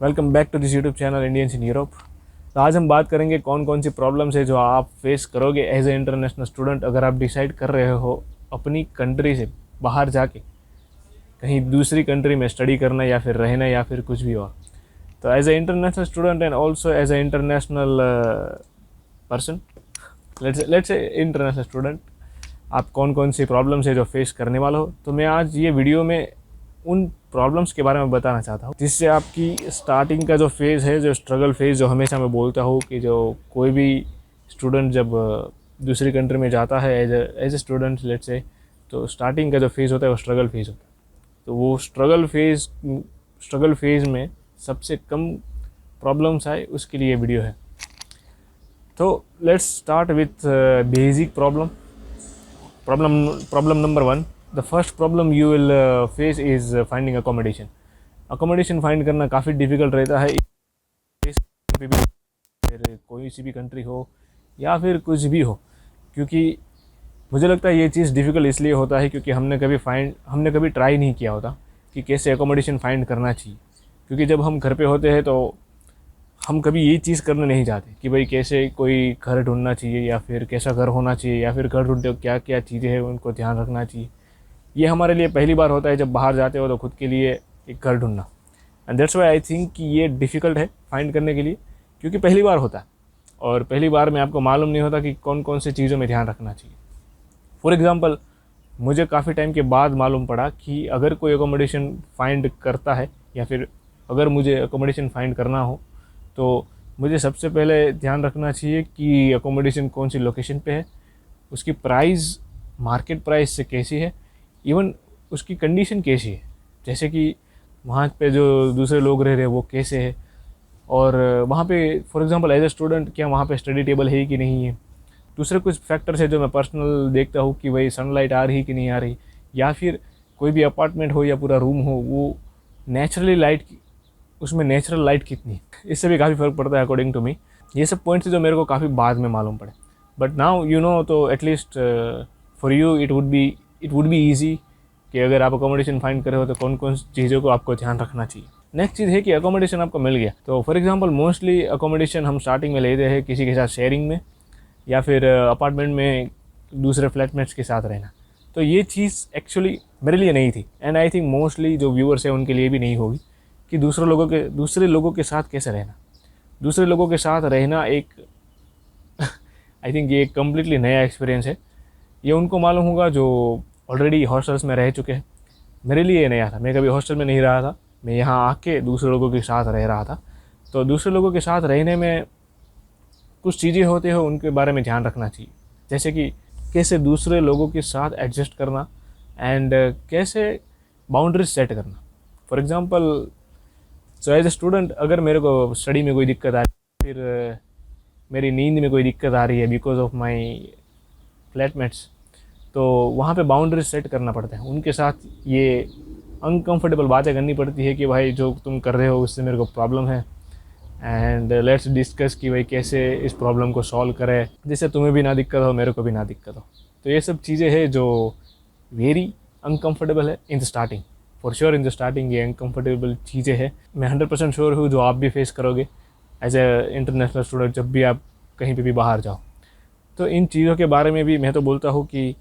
Welcome back to this YouTube channel Indians in Europe. तो आज हम बात करेंगे कौन कौन सी प्रॉब्लम्स है जो आप फेस करोगे एज ए इंटरनेशनल स्टूडेंट अगर आप डिसाइड कर रहे हो अपनी कंट्री से बाहर जाके कहीं दूसरी कंट्री में स्टडी करना या फिर रहना या फिर कुछ भी और। तो as a international student and also as a international person, let's a international student, आप कौन कौन सी प्रॉब्लम्स है जो फेस करने वाला हो। तो मैं आज ये वीडियो में उन प्रॉब्लम्स के बारे में बताना चाहता हूँ जिससे आपकी स्टार्टिंग का जो फेज़ है, जो स्ट्रगल फेज़ जो हमेशा मैं बोलता हूँ कि जो कोई भी स्टूडेंट जब दूसरी कंट्री में जाता है as a student let's say, तो स्टार्टिंग का जो फेज़ होता है वो स्ट्रगल फेज़ होता है। तो वो स्ट्रगल फेज़ में सबसे कम प्रॉब्लम्स आए उसके लिए वीडियो है। तो let's start with basic problem number 1। The first problem you will face is finding accommodation. Accommodation find करना काफ़ी डिफ़िकल्ट रहता है, फिर कोई सी भी कंट्री हो या फिर कुछ भी हो, क्योंकि मुझे लगता है ये चीज़ डिफ़िकल्ट इसलिए होता है क्योंकि हमने कभी ट्राई नहीं किया होता कि कैसे अकोमोडेशन फाइंड करना चाहिए। क्योंकि जब हम घर पे होते हैं तो हम कभी ये चीज़ करने नहीं जाते कि भाई कैसे कोई घर ढूंढना चाहिए या फिर कैसा घर होना चाहिए या फिर घर ढूंढते हो क्या क्या चीज़ें हैं उनको ध्यान रखना चाहिए। ये हमारे लिए पहली बार होता है जब बाहर जाते हो तो खुद के लिए एक घर ढूंढना। And that's Y I think कि ये डिफ़िकल्ट है फाइंड करने के लिए, क्योंकि पहली बार होता है और पहली बार में आपको मालूम नहीं होता कि कौन कौन से चीज़ों में ध्यान रखना चाहिए। फॉर एग्ज़ाम्पल, मुझे काफ़ी टाइम के बाद मालूम पड़ा कि अगर कोई अकोमोडेशन फाइंड करता है या फिर अगर मुझे अकोमोडेशन फाइंड करना हो तो मुझे सबसे पहले ध्यान रखना चाहिए कि अकोमोडेशन कौन सी लोकेशन पे है, उसकी प्राइस मार्केट प्राइस से कैसी है, इवन उसकी कंडीशन कैसी है, जैसे कि वहाँ पे जो दूसरे लोग रह रहे हैं वो कैसे है, और वहाँ पे for example as a student क्या वहाँ पे स्टडी टेबल है कि नहीं है। दूसरे कुछ फैक्टर्स है जो मैं पर्सनल देखता हूँ कि भाई सनलाइट आ रही कि नहीं आ रही, या फिर कोई भी अपार्टमेंट हो या पूरा रूम हो वो नेचुरली लाइट, उसमें नेचुरल लाइट कितनी है, इससे भी काफ़ी फ़र्क पड़ता है अकॉर्डिंग टू मी। ये सब पॉइंट्स जो मेरे को काफ़ी बाद में मालूम पड़े, बट नाउ यू नो, तो at least for you it would be easy कि अगर आप अकोमोडेशन फाइंड करे हो तो कौन कौन सी चीज़ों को आपको ध्यान रखना चाहिए। नेक्स्ट चीज़ है कि अकोमोडेशन आपको मिल गया तो फॉर एग्जांपल मोस्टली अकोमोडेशन हम स्टार्टिंग में लेते हैं किसी के साथ शेयरिंग में या फिर अपार्टमेंट में दूसरे फ्लैटमेट्स के साथ रहना। तो ये चीज़ एक्चुअली मेरे लिए नहीं थी एंड आई थिंक मोस्टली जो व्यूअर्स हैं उनके लिए भी नहीं होगी कि दूसरे लोगों के साथ कैसे रहना। दूसरे लोगों के साथ रहना एक आई थिंक ये एक कम्प्लीटली नया एक्सपीरियंस है। ये उनको मालूम होगा जो ऑलरेडी हॉस्टल्स में रह चुके हैं। मेरे लिए ये नया था, मैं कभी हॉस्टल में नहीं रहा था, मैं यहाँ आके दूसरे लोगों के साथ रह रहा था। तो दूसरे लोगों के साथ रहने में कुछ चीज़ें होती हैं उनके बारे में ध्यान रखना चाहिए, जैसे कि कैसे दूसरे लोगों के साथ एडजस्ट करना एंड कैसे बाउंड्रीज सेट करना। For example, so as a student अगर मेरे को स्टडी में कोई दिक्कत आ रही है, फिर मेरी नींद में कोई दिक्कत आ रही है बिकॉज ऑफ माई फ्लैटमेट्स, तो वहाँ पे बाउंड्रीज सेट करना पड़ता है। उनके साथ ये अनकंफर्टेबल बातें करनी पड़ती है कि भाई जो तुम कर रहे हो उससे मेरे को प्रॉब्लम है एंड लेट्स डिस्कस कि भाई कैसे इस प्रॉब्लम को सॉल्व करें जिससे तुम्हें भी ना दिक्कत हो मेरे को भी ना दिक्कत हो। तो ये सब चीज़ें हैं जो वेरी अनकंफर्टेबल है in the starting. For sure in the starting ये अनकंफर्टेबल चीज़ें हैं, मैं 100% श्योर हूँ जो आप भी फेस करोगे एज ए इंटरनेशनल स्टूडेंट जब भी आप कहीं पर भी बाहर जाओ। तो इन चीज़ों के बारे में भी मैं तो बोलता हूँ कि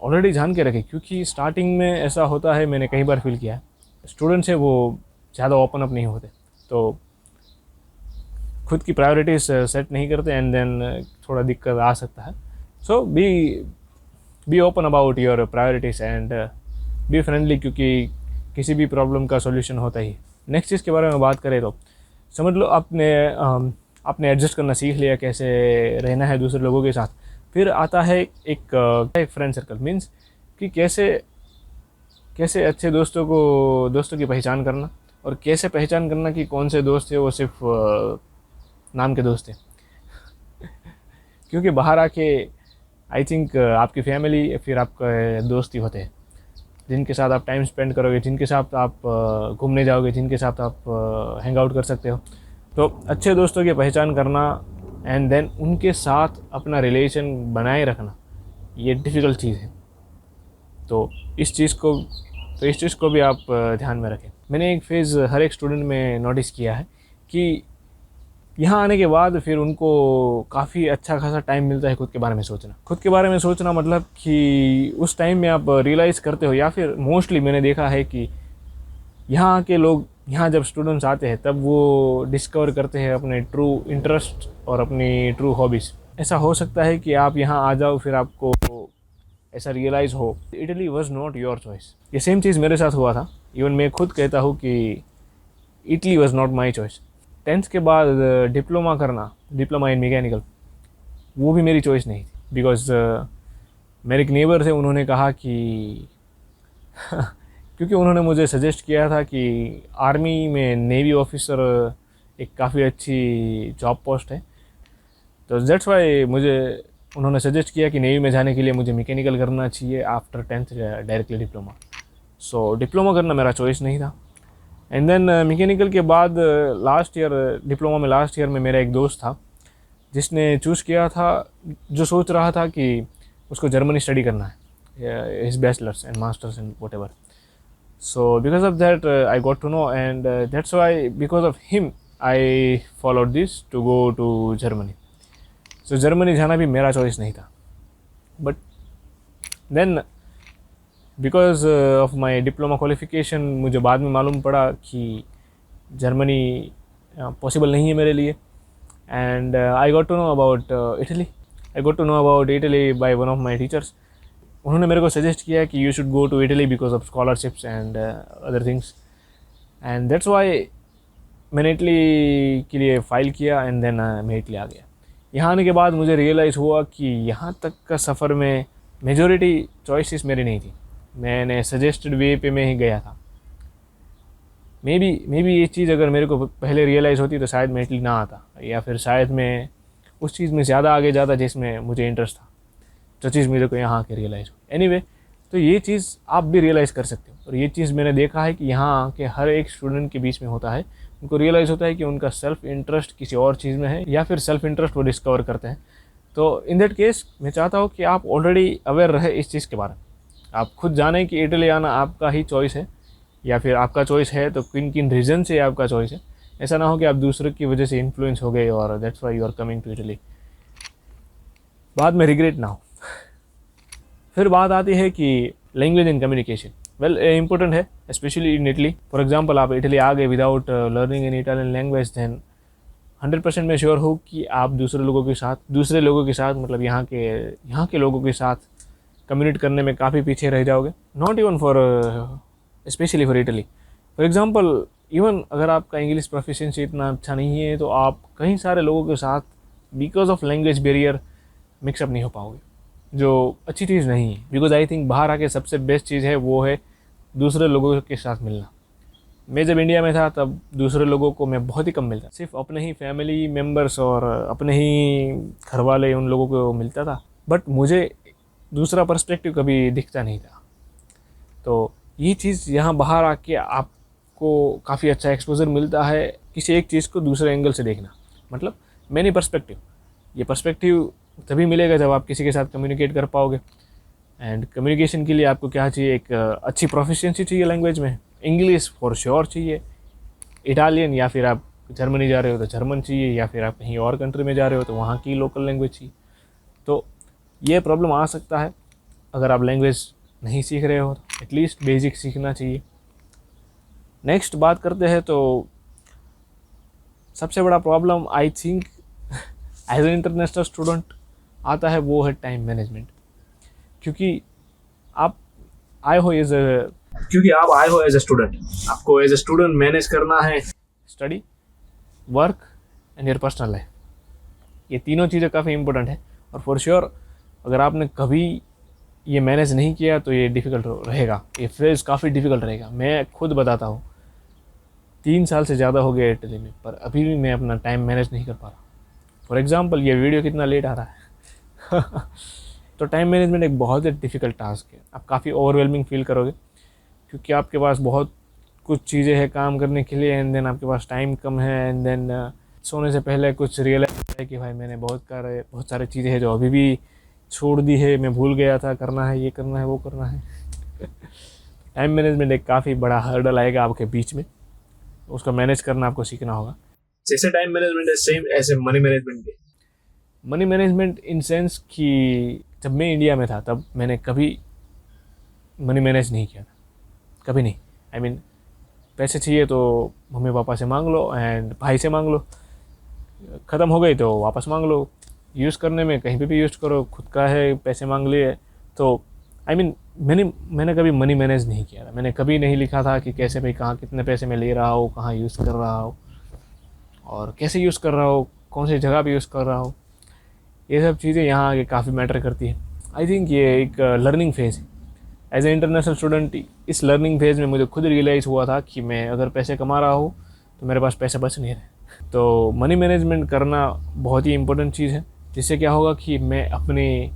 ऑलरेडी जान के रखें, क्योंकि स्टार्टिंग में ऐसा होता है, मैंने कई बार फील किया है, स्टूडेंट्स है वो ज़्यादा ओपन अप नहीं होते, तो खुद की प्रायोरिटीज सेट नहीं करते एंड देन थोड़ा दिक्कत आ सकता है। So be open about your priorities and be friendly, क्योंकि किसी भी प्रॉब्लम का सोल्यूशन होता ही। नेक्स्ट चीज़ के बारे में बात करें तो समझ लो आपने एडजस्ट करना सीख लिया कैसे रहना है दूसरे लोगों के साथ। फिर आता है एक फ्रेंड सर्कल, मीन्स कि कैसे अच्छे दोस्तों की पहचान करना और कैसे पहचान करना कि कौन से दोस्त है वो सिर्फ नाम के दोस्त हैं। क्योंकि बाहर आके आई थिंक आपकी फैमिली फिर आपके दोस्त ही होते हैं जिनके साथ आप टाइम स्पेंड करोगे, जिनके साथ आप घूमने जाओगे, जिनके साथ आप हैंग आउट कर सकते हो। तो अच्छे दोस्तों की पहचान करना एंड देन उनके साथ अपना रिलेशन बनाए रखना ये डिफ़िकल्ट चीज़ है। तो इस चीज़ को भी आप ध्यान में रखें। मैंने एक फेज़ हर एक स्टूडेंट में नोटिस किया है कि यहाँ आने के बाद फिर उनको काफ़ी अच्छा खासा टाइम मिलता है खुद के बारे में सोचना। खुद के बारे में सोचना मतलब कि उस टाइम में आप रियलाइज़ करते हो, या फिर मोस्टली मैंने देखा है कि यहाँ के लोग, यहाँ जब स्टूडेंट्स आते हैं तब वो डिस्कवर करते हैं अपने ट्रू इंटरेस्ट और अपनी ट्रू हॉबीज़। ऐसा हो सकता है कि आप यहाँ आ जाओ फिर आपको ऐसा रियलाइज़ हो Italy was not your choice. ये सेम चीज़ मेरे साथ हुआ था। इवन मैं खुद कहता हूँ कि Italy was not my choice. 10th के बाद डिप्लोमा करना, डिप्लोमा इन मैकेनिकल, वो भी मेरी चॉइस नहीं थी। बिकॉज मेरे एक नेबर थे, उन्होंने कहा कि क्योंकि उन्होंने मुझे सजेस्ट किया था कि आर्मी में नेवी ऑफिसर एक काफ़ी अच्छी जॉब पोस्ट है, तो दैट्स वाई मुझे उन्होंने सजेस्ट किया कि नेवी में जाने के लिए मुझे मैकेनिकल करना चाहिए आफ्टर 10th डायरेक्टली डिप्लोमा। सो डिप्लोमा करना मेरा चॉइस नहीं था। एंड देन मैकेनिकल के बाद लास्ट ईयर, डिप्लोमा में लास्ट ईयर में मेरा एक दोस्त था जिसने चूज़ किया था, जो सोच रहा था कि उसको जर्मनी स्टडी करना है, his bachelors and masters and what ever. So because of that I got to know, and that's why because of him I followed this to go to Germany. So Germany जाना भी मेरा choice नहीं था, but then because of my diploma qualification मुझे बाद में मालूम पड़ा कि जर्मनी पॉसिबल नहीं है मेरे लिए। and I got to know about Italy. I got to know about Italy by one of my teachers. उन्होंने मेरे को सजेस्ट किया कि you should go to Italy because of scholarships and other things, and that's why मैंने Italy के लिए file किया। And then मैं इटली आ गया। यहाँ आने के बाद मुझे रियलाइज़ हुआ कि यहाँ तक का सफ़र में मेजॉरिटी चॉइसेस मेरी नहीं थी, मैंने सजेस्टेड वे पे मैं ही गया था। मे बी ये चीज़ अगर मेरे को पहले रियलाइज़ होती तो शायद मैं इटली ना आता, या फिर शायद मैं उस चीज़ में ज़्यादा आगे जाता जिसमें मुझे इंटरेस्ट था, जो चीज़ मेरे को यहाँ आके रियलाइज़ हुई। एनीवे, तो ये चीज़ आप भी रियलाइज़ कर सकते हो, और ये चीज़ मैंने देखा है कि यहाँ के हर एक स्टूडेंट के बीच में होता है। उनको रियलाइज़ होता है कि उनका सेल्फ़ इंटरेस्ट किसी और चीज़ में है, या फिर सेल्फ़ इंटरेस्ट वो डिस्कवर करते हैं। तो इन दैट केस मैं चाहता हूँ कि आप ऑलरेडी अवेयर रहे इस चीज़ के बारे में। आप खुद जानें कि इटली आना आपका ही चॉइस है, या फिर आपका चॉइस है तो किन किन रीज़न से आपका चॉइस है। ऐसा ना हो कि आप दूसरे की वजह से इन्फ्लुएंस हो गए और that's why you are coming to Italy, बाद में रिग्रेट ना हो। फिर बात आती है कि language and communication. Well, important है specially in Italy. For example, आप इटली आ गए without learning in Italian language, then 100% मैं श्योर हूँ कि आप दूसरे लोगों के साथ मतलब यहाँ के लोगों के साथ कम्युनिकेट करने में काफ़ी पीछे रह जाओगे। Not even for specially for Italy. For example, even अगर आपका इंग्लिश प्रोफिशिएंसी इतना अच्छा नहीं है तो आप कई सारे लोगों के साथ because of language barrier mix up नहीं हो पाओगे, जो अच्छी चीज़ नहीं है। बिकॉज आई थिंक बाहर आके सबसे बेस्ट चीज़ है वो है दूसरे लोगों के साथ मिलना। मैं जब इंडिया में था तब दूसरे लोगों को मैं बहुत ही कम मिलता, सिर्फ अपने ही फैमिली मेम्बर्स और अपने ही घर वाले, उन लोगों को मिलता था, बट मुझे दूसरा पर्सपेक्टिव कभी दिखता नहीं था। तो ये चीज़ यहाँ बाहर आके आपको काफ़ी अच्छा एक्सपोजर मिलता है, किसी एक चीज़ को दूसरे एंगल से देखना, मतलब मैनी पर्सपेक्टिव। ये पर्सपेक्टिव तभी मिलेगा जब आप किसी के साथ कम्युनिकेट कर पाओगे। एंड कम्युनिकेशन के लिए आपको क्या चाहिए, एक अच्छी प्रोफिशिएंसी चाहिए लैंग्वेज में। इंग्लिश फॉर श्योर चाहिए, इटालियन, या फिर आप जर्मनी जा रहे हो तो जर्मन चाहिए, या फिर आप कहीं और कंट्री में जा रहे हो तो वहाँ की लोकल लैंग्वेज चाहिए। तो ये प्रॉब्लम आ सकता है अगर आप लैंग्वेज नहीं सीख रहे हो, तो एटलीस्ट बेसिक सीखना चाहिए। नेक्स्ट बात करते हैं तो सबसे बड़ा problem I think as an international student आता है, वो है टाइम मैनेजमेंट। क्योंकि आप आए हो एज ए स्टूडेंट, आपको एज ए स्टूडेंट मैनेज करना है study, work and your personal life. ये तीनों चीज़ें काफ़ी इंपॉर्टेंट है, और फॉर श्योर अगर आपने कभी ये मैनेज नहीं किया तो ये डिफ़िकल्ट रहेगा, ये फेज़ काफ़ी डिफ़िकल्ट रहेगा। मैं खुद बताता हूँ, 3 साल से ज़्यादा हो गया इटली में, पर अभी भी मैं अपना टाइम मैनेज नहीं कर पा रहा। फॉर एग्ज़ाम्पल, ये वीडियो कितना लेट आ रहा है तो टाइम मैनेजमेंट एक बहुत ही डिफ़िकल्ट टास्क है। आप काफ़ी ओवरवेलमिंग फील करोगे, क्योंकि आपके पास बहुत कुछ चीज़ें हैं काम करने के लिए, एंड देन आपके पास टाइम कम है, एंड देन सोने से पहले कुछ रियलाइज है कि भाई मैंने बहुत सारी चीज़ें हैं जो अभी भी छोड़ दी है, मैं भूल गया था, करना है, ये करना है, वो करना है टाइम मैनेजमेंट एक काफ़ी बड़ा हर्डल आएगा आपके बीच में, उसको मैनेज करना आपको सीखना होगा। जैसे टाइम मैनेजमेंट है सेम ऐसे मनी मैनेजमेंट भी। मनी मैनेजमेंट इन सेंस कि जब मैं इंडिया में था तब मैंने कभी मनी मैनेज नहीं किया था, कभी नहीं। आई मीन पैसे चाहिए तो मम्मी पापा से मांग लो एंड भाई से मांग लो, ख़त्म हो गई तो वापस मांग लो, यूज़ करने में कहीं पे भी यूज़ करो, खुद का है पैसे मांग लिए तो आई मीन मैंने कभी मनी मैनेज नहीं किया था। मैंने कभी नहीं लिखा था कि कैसे भाई कहाँ कितने पैसे मैं ले रहा हूँ, कहाँ यूज़ कर रहा हूँ और कैसे यूज़ कर रहा हूँ, कौन सी जगह पे यूज़ कर रहा हूँ। ये सब चीज़ें यहाँ आगे काफ़ी मैटर करती है। आई थिंक ये एक लर्निंग फेज़ है। एज ए इंटरनेशनल स्टूडेंट इस लर्निंग फेज़ में मुझे खुद रियलाइज़ हुआ था कि मैं अगर पैसे कमा रहा हूँ तो मेरे पास पैसे बच नहीं रहे। तो मनी मैनेजमेंट करना बहुत ही इम्पोर्टेंट चीज़ है, जिससे क्या होगा कि मैं अपनी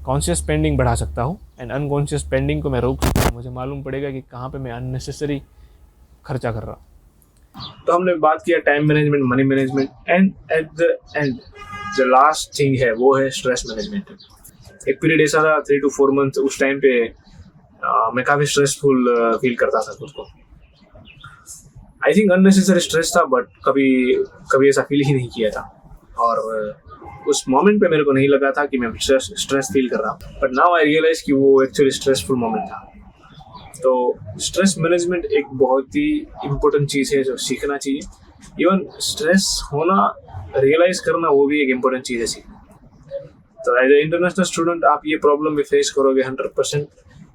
कॉन्शियस स्पेंडिंग बढ़ा सकता हूँ एंड अनकॉन्शियस स्पेंडिंग को मैं रोक सकता हूँ। मुझे मालूम पड़ेगा कि कहाँ पे मैं अननेसेसरी खर्चा कर रहा हूँ। तो हमने बात किया time management, money management, and at the end जो लास्ट थिंग है वो है स्ट्रेस मैनेजमेंट। एक पीरियड ऐसा था 3 to 4 मंथ, उस टाइम पे मैं काफ़ी स्ट्रेसफुल फील करता था खुद को। आई थिंक अननेसेसरी स्ट्रेस था, बट कभी कभी ऐसा फील ही नहीं किया था। और उस मोमेंट पे मेरे को नहीं लगा था कि मैं स्ट्रेस फील कर रहा हूँ, बट नाउ आई रियलाइज कि वो एक्चुअली स्ट्रेसफुल मोमेंट था। तो स्ट्रेस मैनेजमेंट एक बहुत ही इम्पोर्टेंट चीज़ है जो सीखना चाहिए। इवन स्ट्रेस होना रियलाइज करना वो भी एक इम्पोर्टेंट चीज़ है सीखना। तो एज ए इंटरनेशनल स्टूडेंट आप ये प्रॉब्लम भी फेस करोगे 100%,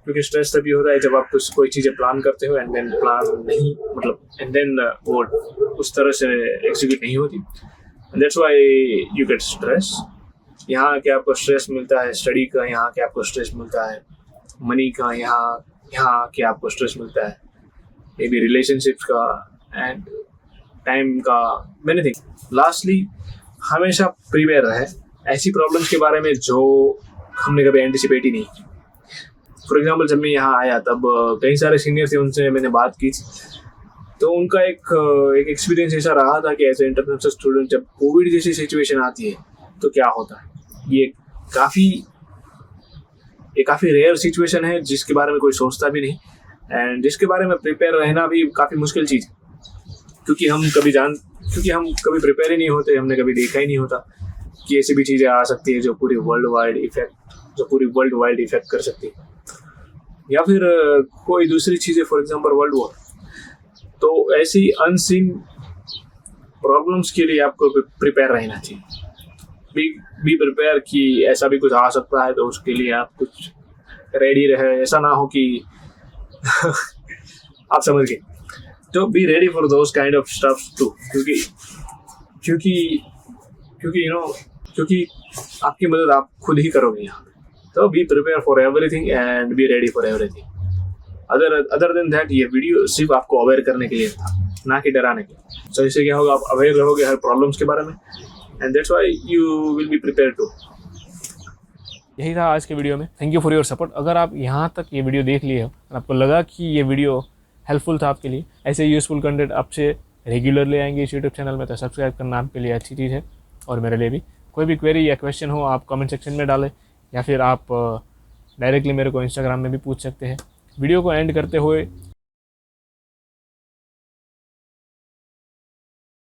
क्योंकि स्ट्रेस तभी होता है जब आप कुछ कोई चीज़ें प्लान करते हो एंड देन प्लान नहीं, मतलब एंड देन वो उस तरह से एग्जीक्यूट नहीं होती। That's why you get stress. यहाँ के आपको स्ट्रेस मिलता है स्टडी का, यहाँ के आपको स्ट्रेस मिलता है मनी का, यहाँ के आपको स्ट्रेस मिलता है मे बी रिलेशनशिप्स का एंड टाइम का, मैनी थिंग। लास्टली हमेशा प्रिपेयर रहे ऐसी प्रॉब्लम्स के बारे में जो हमने कभी एंटिसिपेट ही नहीं की। फॉर एग्जाम्पल जब मैं यहाँ आया तब कई सारे सीनियर थे, उनसे मैंने बात की थी, तो उनका एक एक्सपीरियंस ऐसा रहा था कि एज ए इंटरनेशनल स्टूडेंट जब कोविड जैसी सिचुएशन आती है तो क्या होता है। ये काफ़ी रेयर सिचुएशन है जिसके बारे में कोई सोचता भी नहीं, एंड जिसके बारे में प्रिपेयर रहना भी काफ़ी मुश्किल चीज़ है, क्योंकि हम कभी प्रिपेयर ही नहीं होते, हमने कभी देखा ही नहीं होता कि ऐसी भी चीज़ें आ सकती है जो पूरी वर्ल्ड वाइड इफेक्ट कर सकती है, या फिर कोई दूसरी चीज़ें, फॉर एग्जांपल वर्ल्ड वॉर। तो ऐसी अनसीन प्रॉब्लम्स के लिए आपको प्रिपेयर रहना चाहिए। बी प्रिपेयर कि ऐसा भी कुछ आ सकता है, तो उसके लिए आप कुछ रेडी रहे। ऐसा ना हो कि आप समझ गए। तो be ready for those kind of stuffs too, क्योंकि आपकी मदद आप खुद ही करोगे यहाँ। तो be prepare for everything and be ready for everything. Other than that ये वीडियो सिर्फ आपको अवेयर करने के लिए था, ना कि डराने के लिए। तो इससे क्या होगा, आप अवेयर रहोगे हर प्रॉब्लम्स के बारे में, and that's why you will be prepare too. यही था आज के वीडियो में। Thank you for your support. अगर आप यहाँ तक ये वीडियो देख लिए हो और आपको लगा कि ये वीडियो हेल्पफुल था आपके लिए, ऐसे यूज़फुल कंटेंट आपसे रेगुलरली आएंगे इस यूट्यूब चैनल में, तो सब्सक्राइब करना आपके लिए अच्छी चीज़ है और मेरे लिए भी। कोई भी क्वेरी या क्वेश्चन हो आप कमेंट सेक्शन में डालें, या फिर आप डायरेक्टली मेरे को इंस्टाग्राम में भी पूछ सकते हैं। वीडियो को एंड करते हुए